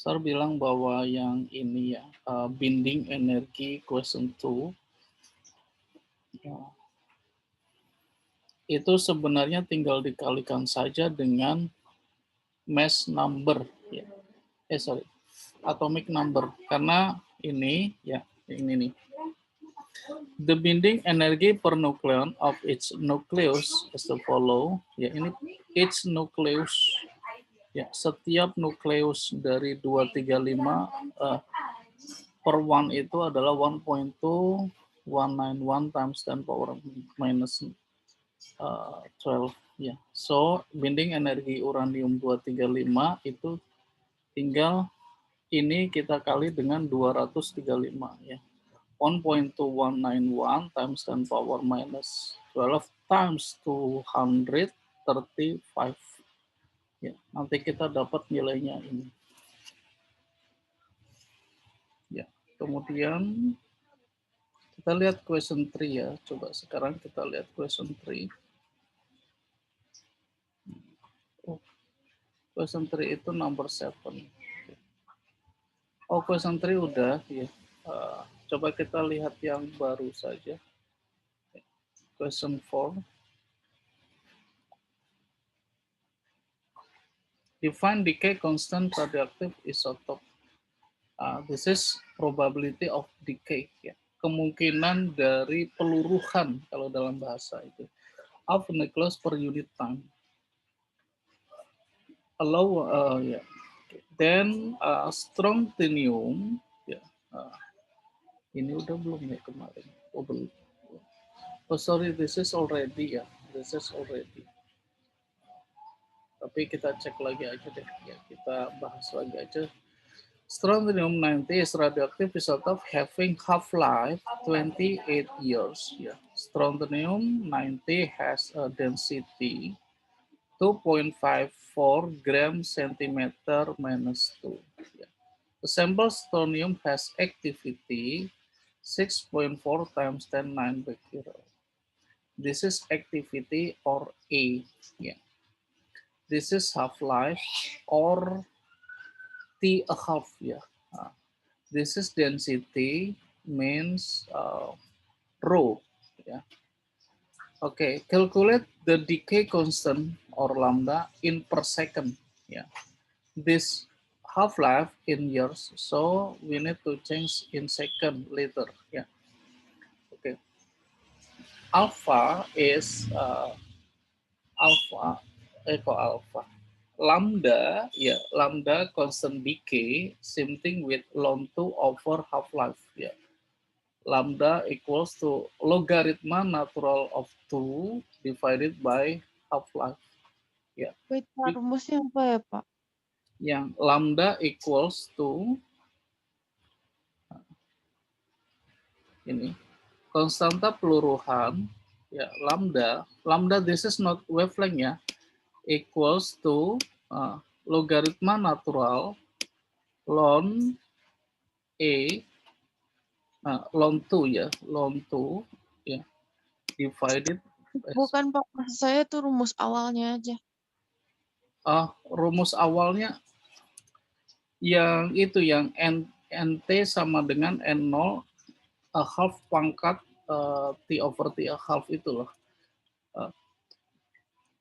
Sar bilang bahwa yang ini ya, binding energi question 2, ya, itu sebenarnya tinggal dikalikan saja dengan mass number, ya. Sorry, atomic number. Karena ini, ya, ini nih. The binding energy per nucleon of its nucleus is the follow. Ya, ini its nucleus. Ya, setiap nukleus dari 235 per 1 itu adalah 1.2191 times 10 power minus 12 ya. So, binding energi uranium 235 itu tinggal ini kita kali dengan 235 ya. 1.2191 times 10 power minus 12 times 235. Ya, nanti kita dapat nilainya ini. Ya, kemudian kita lihat question 3 ya. Coba sekarang kita lihat question 3. Oh, question 3 itu number 7. Oh, question 3 udah ya. Coba kita lihat yang baru saja. Question 4. Define decay constant radioactive isotope. This is probability of decay ya. Kemungkinan dari peluruhan kalau dalam bahasa itu. Of nucleus per unit time. Allow ya. Then strontium ya. Ini udah belum ya kemarin? Oh belum. Oh sorry, this is already ya. This is already. Tapi kita cek lagi aja deh. Ya, kita bahas lagi aja. Strontium 90 is radioactive isotope having half-life 28 years. Ya. Strontium 90 has a density 2.54 gram centimeter minus 2. Ya. The sample strontium has activity 6.4 times 10⁹ becquerel. This is activity or A. Yeah. This is half-life or T a half. Yeah. This is density means rho. Yeah. Okay. Calculate the decay constant or lambda in per second. Yeah. This half-life in years, so we need to change in second later. Yeah. Okay. Alpha is alpha equal alpha. Lambda, ya, lambda constant decay, same thing with ln 2 over half-life, ya. Lambda equals to logaritma natural of 2 divided by half-life. Ya. Wait, rumusnya apa ya, Pak? Yang lambda equals to ini konstanta peluruhan, ya, lambda this is not wavelength ya, equals to logaritma natural ln E ln 2 ya, ln 2 ya, divided. Bukan Pak, maksud saya tuh rumus awalnya aja. Rumus awalnya yang itu yang NT sama dengan N0 a half pangkat T over T a half itu loh.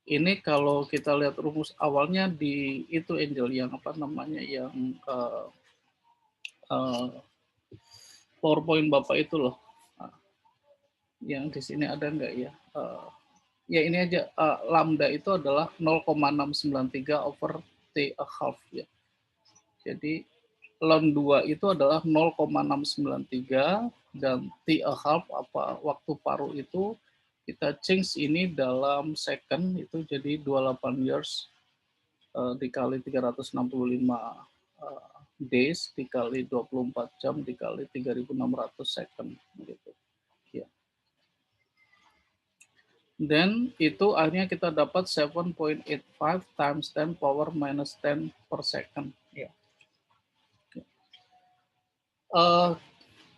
Ini kalau kita lihat rumus awalnya di itu Angel yang apa namanya yang PowerPoint Bapak itu loh. Yang di sini ada enggak ya? Ya ini aja lambda itu adalah 0,693 over T a half ya. Jadi ln 2 itu adalah 0,693 dan T a half apa waktu paruh itu kita change ini dalam second itu jadi 28 years dikali 365 days dikali 24 jam dikali 3.600 second gitu. Ya. Dan itu akhirnya kita dapat 7.85 times 10 power minus 10 per second. Ya.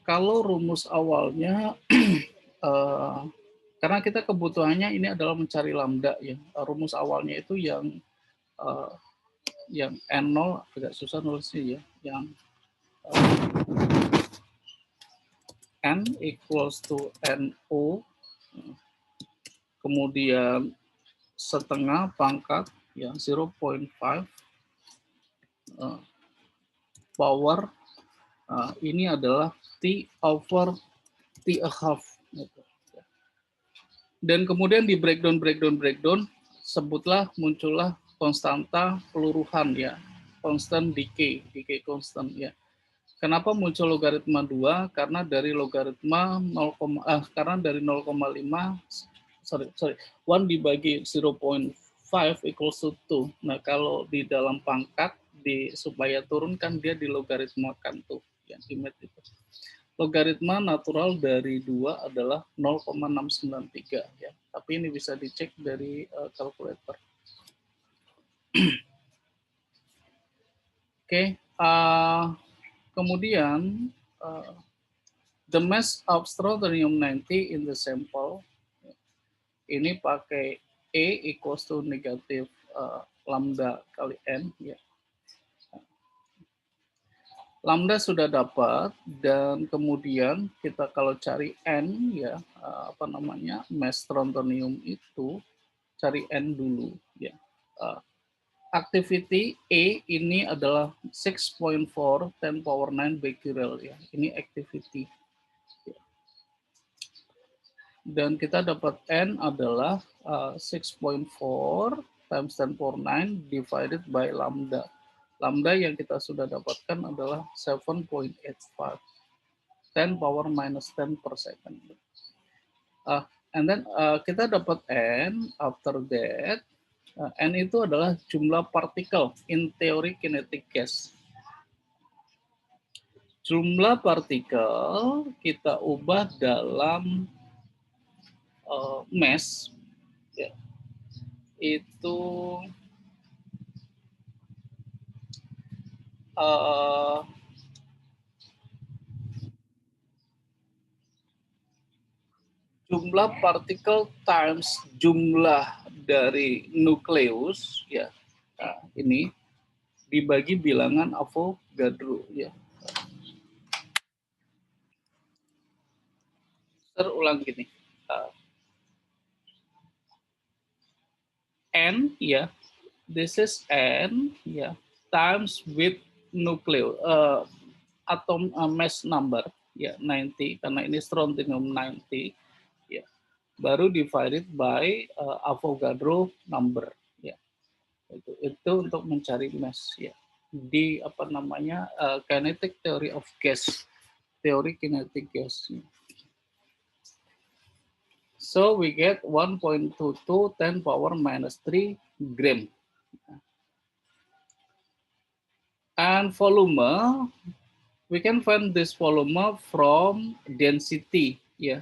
Kalau rumus awalnya karena kita kebutuhannya ini adalah mencari lambda ya. Rumus awalnya itu yang yang N0 agak susah nulisnya ya, yang N equals to NO, kemudian setengah pangkat ya 0.5 power ini adalah T over T a half gitu. Dan kemudian di breakdown sebutlah muncullah konstanta peluruhan ya, constant decay constant ya. Kenapa muncul logaritma 2? Karena dari logaritma 0, karena dari 0,5 sorry 1 dibagi 0.5 equals to 2. Nah, kalau di dalam pangkat supaya turun kan dia dilogaritmakan tuh yang dimet itu. Logaritma natural dari 2 adalah 0,693 ya. Tapi ini bisa dicek dari kalkulator. Oke, kemudian the mass of strontium-90 in the sample ini pakai E equals to negatif lambda kali N ya. Lambda sudah dapat dan kemudian kita kalau cari N ya mass strontium itu cari N dulu ya. Activity E ini adalah 6.4 10 power 9 becquerel ya. Ini activity. Dan kita dapat N adalah 6.4 times 10 power 9 divided by lambda. Lambda yang kita sudah dapatkan adalah 7.85. 10 power minus 10 per second. And then kita dapat N, after that, N itu adalah jumlah partikel in teori kinetic gas. Jumlah partikel kita ubah dalam mass, ya, itu jumlah partikel times jumlah dari nukleus ya, nah, ini dibagi bilangan Avogadro ya. Terulang gini, N ya, this is N ya, times with nucleus atom mass number ya 90 karena ini strontium 90 ya, baru divided by Avogadro number ya. Itu untuk mencari mass ya di kinetic theory of gas, teori kinetic gas. So we get 1.22 10 power minus 3 gram. And volume, we can find this volume from density. Yeah,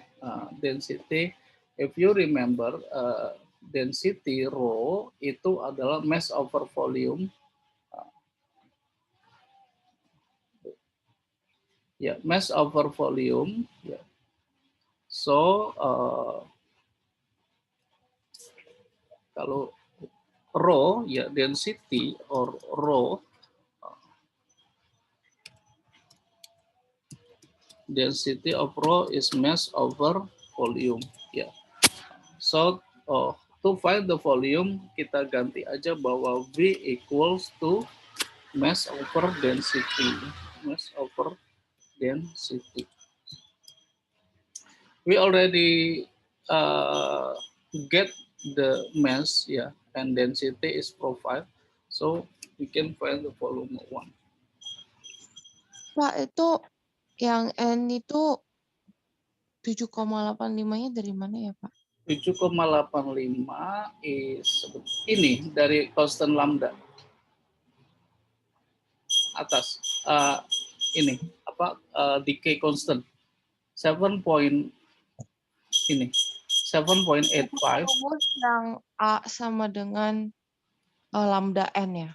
density. If you remember, density rho itu adalah mass over volume. Ya, mass over volume. Yeah. So kalau rho ya density or rho, density of rho is mass over volume ya. So to find the volume kita ganti aja bahwa V equals to mass over density. Mass over density. We already get the mass ya, and density is profile. So we can find the volume 1. Pak, itu yang N itu 7,85-nya dari mana ya, Pak? 7,85 is ini dari constant lambda. Atas ini decay constant 7 point ini 7.85. Yang A sama dengan lambda N ya.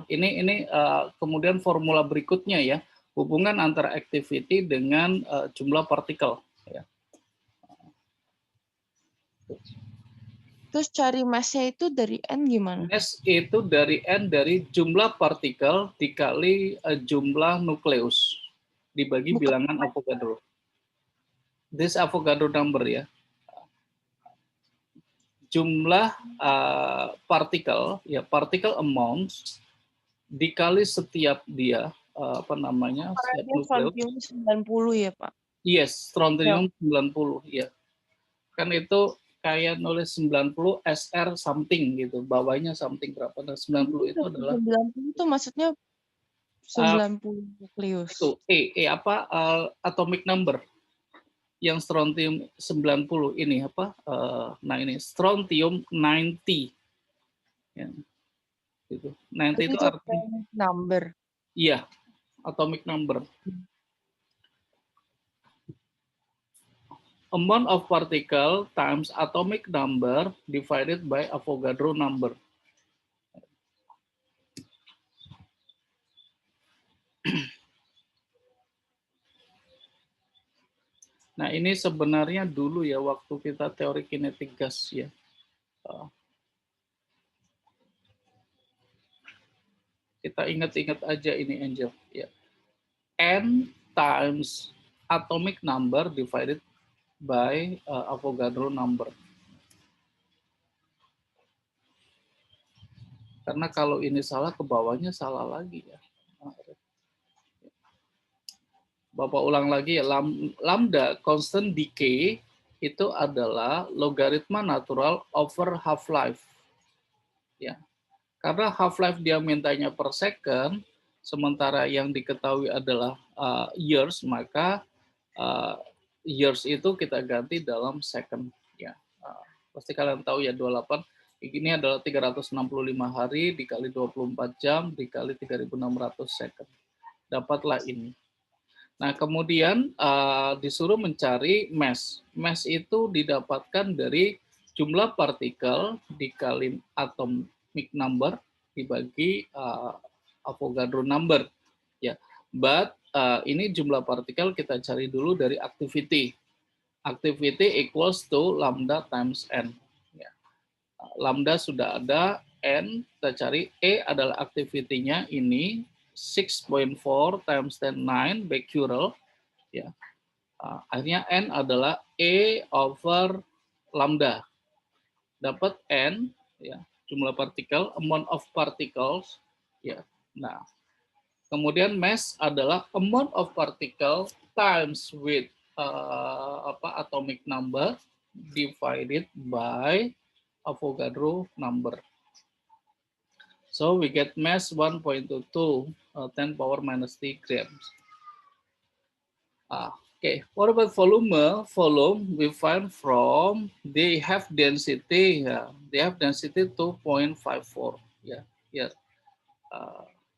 Ini kemudian formula berikutnya ya, hubungan antara activity dengan jumlah partikel ya. Itu Terus cari mass-nya itu dari N gimana? Mass itu dari N dari jumlah partikel dikali jumlah nukleus dibagi Bukan bilangan Avogadro. This Avogadro number ya. Jumlah partikel ya, particle amount dikali setiap dia apa namanya? karena Setiap dia nukleus. strontium 90 ya, Pak? Yes, strontium 90 ya. Kan itu kayak nulis 90 SR something gitu, bawahnya something berapa. Nah, 90 itu adalah 90 itu maksudnya 90 nukleus. itu apa atomic number yang strontium 90 ini apa? Nah, ini strontium 90 ya. Gitu. 90 itu Itu artinya number. iya, atomic number. Amount of particle times atomic number divided by Avogadro number. Nah, ini sebenarnya dulu ya waktu kita teori kinetik gas ya. Kita ingat-ingat aja ini Angel ya. N times atomic number divided by Avogadro number. Karena kalau ini salah, ke bawahnya salah lagi ya. Bapak ulang lagi ya, lambda constant decay itu adalah logaritma natural over half-life. Ya. Karena half-life dia mintanya per second, sementara yang diketahui adalah years, maka years itu kita ganti dalam second. Ya. Pasti kalian tahu ya, 28 ini adalah 365 hari dikali 24 jam dikali 3.600 second. Dapatlah ini. Nah, kemudian disuruh mencari mass. Mass itu didapatkan dari jumlah partikel dikali atomic number dibagi Avogadro number. Ya, but ini jumlah partikel kita cari dulu dari activity. Activity equals to lambda times n. Ya. Lambda sudah ada, n kita cari, E adalah activity-nya ini 6.4 times 10⁹ becquerel ya. Akhirnya n adalah E over lambda. Dapat n ya, jumlah partikel, amount of particles ya. Nah, kemudian mass adalah amount of particle times with atomic number divided by Avogadro number. So we get mass 1.22 10 power minus 3 grams. Okay, what about volume? Volume we find from they have density. They have density 2.54. Yeah.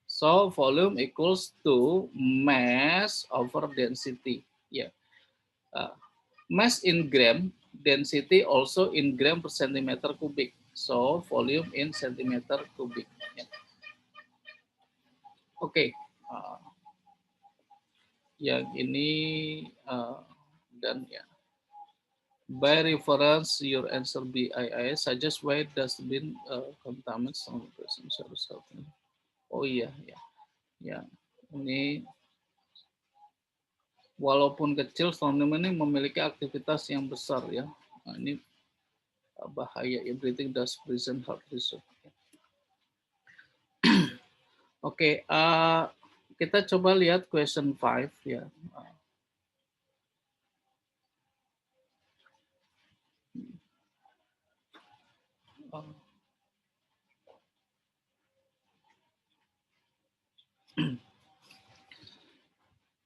So volume equals to mass over density. Yeah. Mass in gram, density also in gram per centimeter cubic. So volume in centimeter cubic. Yeah. Oke, yang ini dan ya. By reference, your answer B. I suggest why dustbin contaminates some person service. Oh iya, ya. Ini walaupun kecil, strontium ini memiliki aktivitas yang besar ya. Nah, ini bahaya ya, breathing dust present heart risk. Oke, kita coba lihat question 5 ya.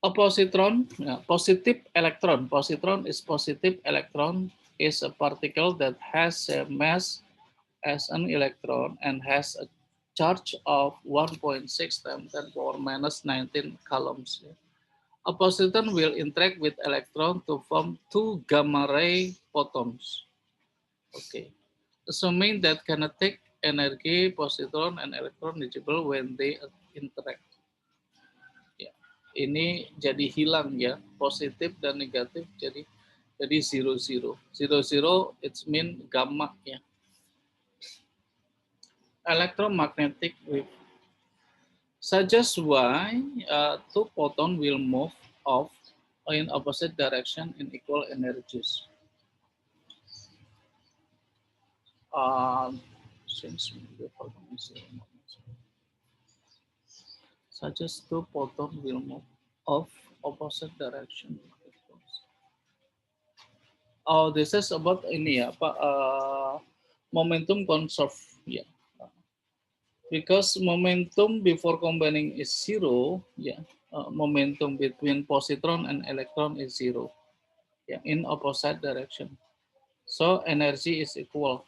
A positron, positive electron. Positron is positive electron is a particle that has a mass as an electron and has a charge of 1.6 times 10 power minus 19 coulombs. A positron will interact with electron to form two gamma ray photons. Okay. Assuming that kinetic energy positron and electron negligible when they interact. Ini jadi hilang ya, positif dan negatif jadi zero zero. Zero zero it's mean gamma ya. electromagnetic wave. Suggests why two photons will move off in opposite direction in equal energies. Since the photon is suggests two photons will move off opposite direction. Oh, this is about ini ya, Pak, momentum conserve ya. Because momentum before combining is zero, yeah, momentum between positron and electron is zero, yeah, in opposite direction. So energy is equal,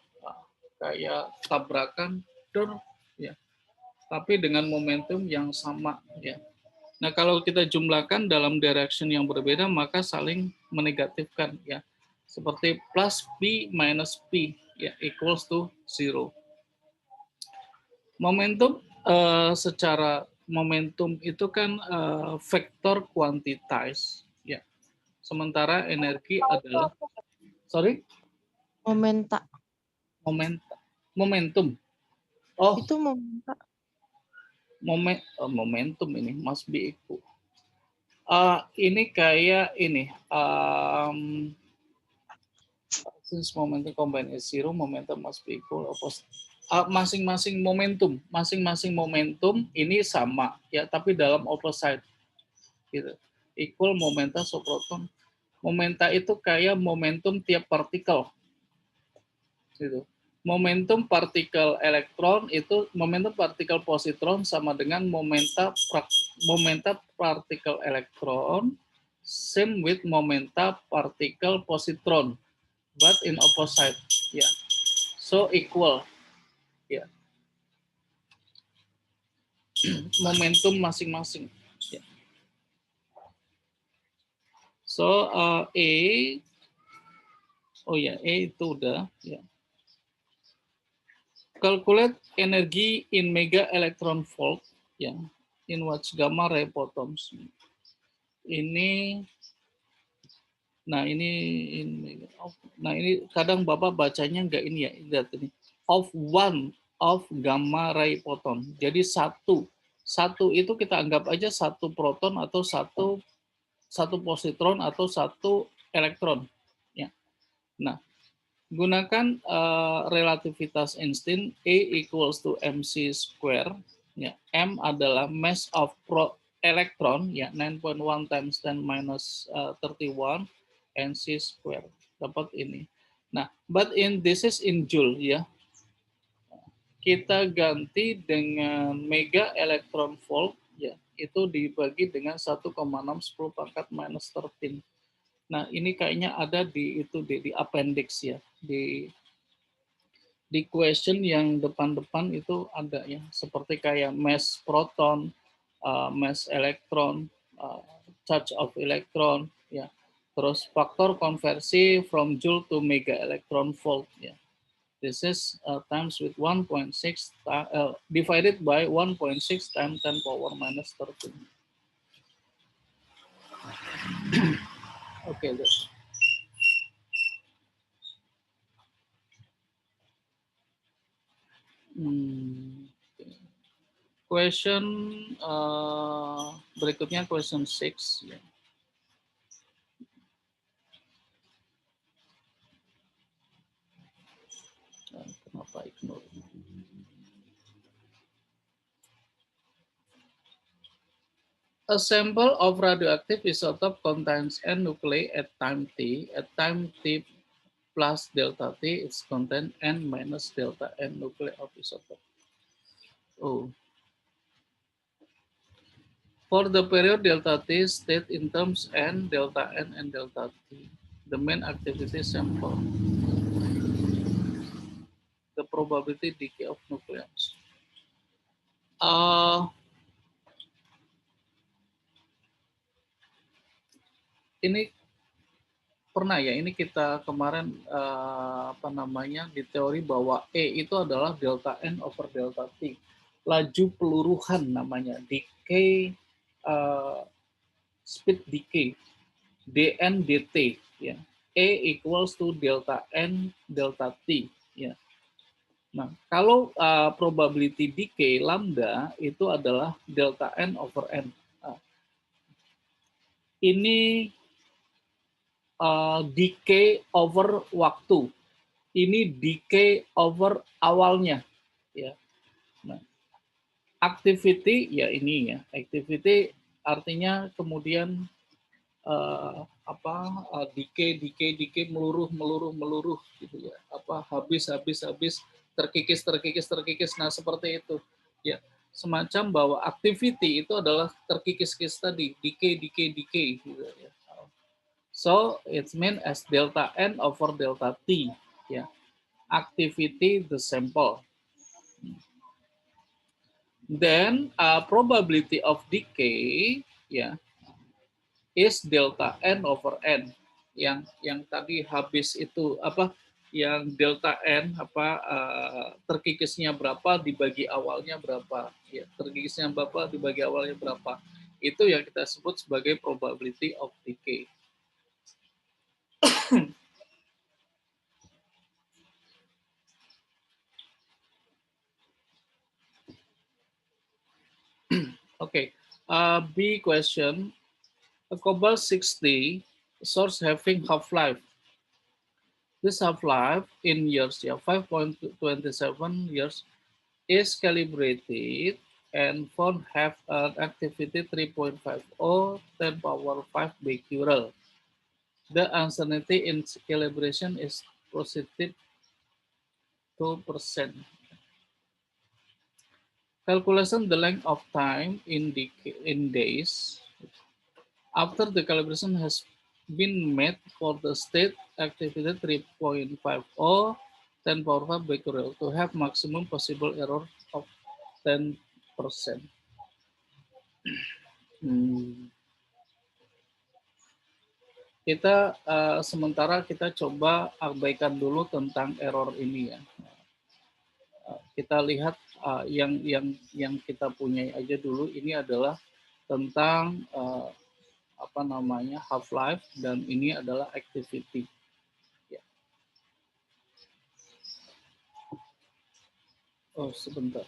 kayak tabrakan, ya, tapi dengan momentum yang sama, ya. Nah kalau kita jumlahkan dalam direction yang berbeda maka saling menegatifkan, ya, seperti plus p minus p, ya, equals to zero. Momentum secara momentum itu kan vektor kuantitas, ya. Sementara energi adalah momentum. Oh, itu momenta. Momentum ini must be equal. Ini kayak ini. Since momentum combine is zero, momentum must be equal. Masing-masing momentum ini sama, ya, tapi dalam opposite, gitu. Equal momenta proton. Momenta itu kayak momentum tiap partikel, gitu. Momentum partikel elektron itu momentum partikel positron sama dengan momenta partikel elektron, same with momenta partikel positron, but in opposite, ya. Yeah. So equal. Ya. Momentum masing-masing. Ya. So E itu udah, ya. Calculate energy in mega electron volt, ya, in watts gamma ray photons. Ini kadang Bapak bacanya enggak ini ya, lihat ini. Of gamma ray photon. Jadi satu itu kita anggap aja satu proton atau satu positron atau satu elektron, ya. Nah, gunakan relativitas Einstein, E equals to mc square, ya. M adalah mass of electron, ya, 9.1 times 10 minus 31 nc square, dapat ini. Nah, but this is in joule, ya. Kita ganti dengan mega electron volt, ya, itu dibagi dengan 1,610 pangkat minus 13. Nah, ini kayaknya ada di appendix, ya, di question yang depan-depan itu ada, ya, seperti kayak mass proton, mass elektron, charge of electron, ya, terus faktor konversi from joule to mega electron volt, ya. This is times with 1.6 divided by 1.6 times 10 power minus 13. Okay, this. Question berikutnya question 6. Ya. Kenapa ignore? A sample of radioactive isotope contains n nuclei at time t. At time t plus delta t, its contain n minus delta n nuclei of isotope. Oh. For the period delta t, state in terms n, delta n, and delta t. The main activity sample. The probability decay of nucleons. Ini pernah ya, ini kita kemarin di teori bahwa E itu adalah delta N over delta T. Laju peluruhan namanya, decay, speed decay, dN dt, ya. E equals to delta N delta T, ya. Nah, kalau probability decay lambda itu adalah delta n over n. Nah, ini decay over waktu. Ini decay over awalnya, ya. Nah, activity ya ini ya, activity artinya kemudian decay meluruh gitu ya, habis terkikis. Nah seperti itu ya, semacam bahwa activity itu adalah terkikis tadi, decay gitu ya. So it's mean as delta n over delta t ya, activity the sample. Then probability of decay ya is delta n over n. Yang tadi habis itu apa? Yang delta n terkikisnya berapa dibagi awalnya berapa? Ya, terkikisnya berapa dibagi awalnya berapa? Itu yang kita sebut sebagai probability of decay. Okay. B question. A cobalt 60 source having half-life. This half-life in years, 5.27 years, is calibrated and found have an activity 3.50 10 power 5 becquerel. The uncertainty in calibration is positive 2%. Calculation the length of time in days after the calibration has been made for the state activity 3.50 10 power 5 becquerel to have maximum possible error of 10%. Kita sementara kita coba abaikan dulu tentang error ini ya. Kita lihat yang kita punya aja dulu. Ini adalah tentang half life dan ini adalah activity. Ya. Oh sebentar.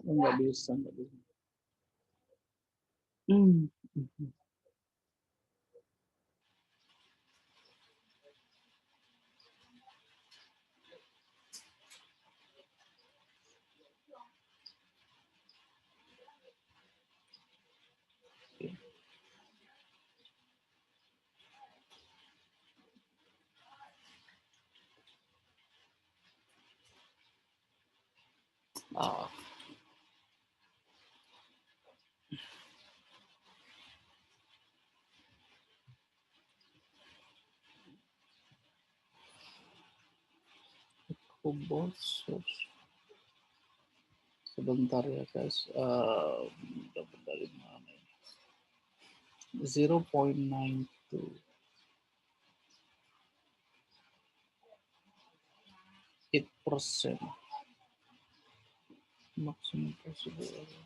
Nggak bisa. Cobalt source. Sebentar ya guys. Dapat dari mana ini? 0.92. 8% maximum possible error.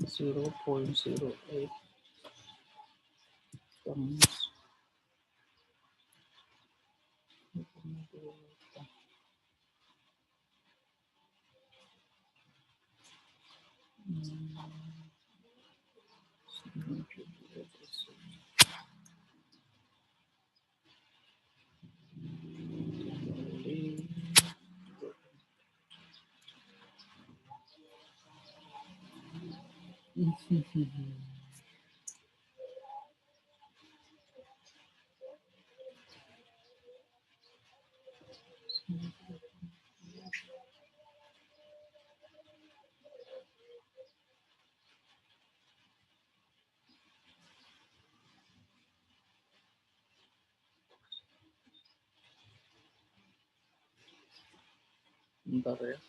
Zero point zero eight times Bentar ya.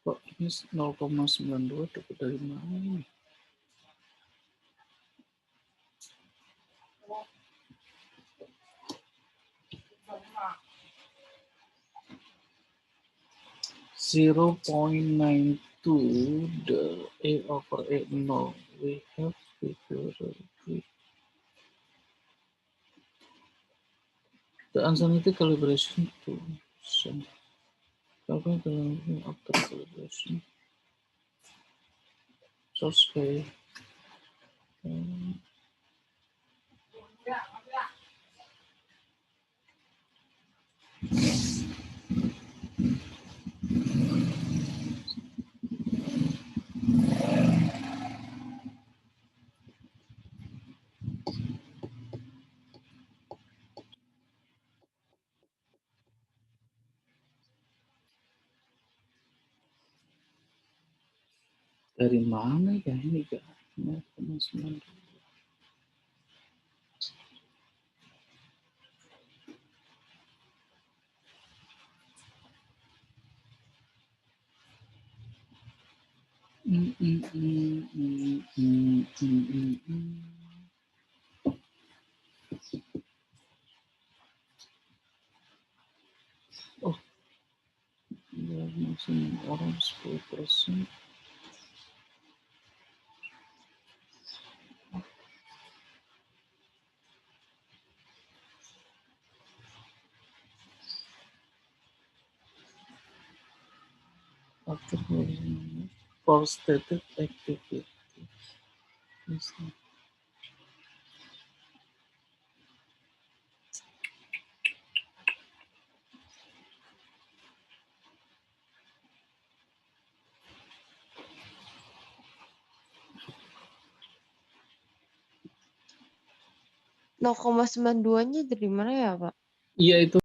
Kok ini 0,92 dapat dari mana ini? Zero point nine two the A over A no. We have figured the uncertainty calibration to calculate after calibration. Source pay. Dari mana ya ini kak? 0,9. Oh, ya masih orang 10%. After for stated activity. Nol koma 92-nya dari mana ya, Pak? Iya itu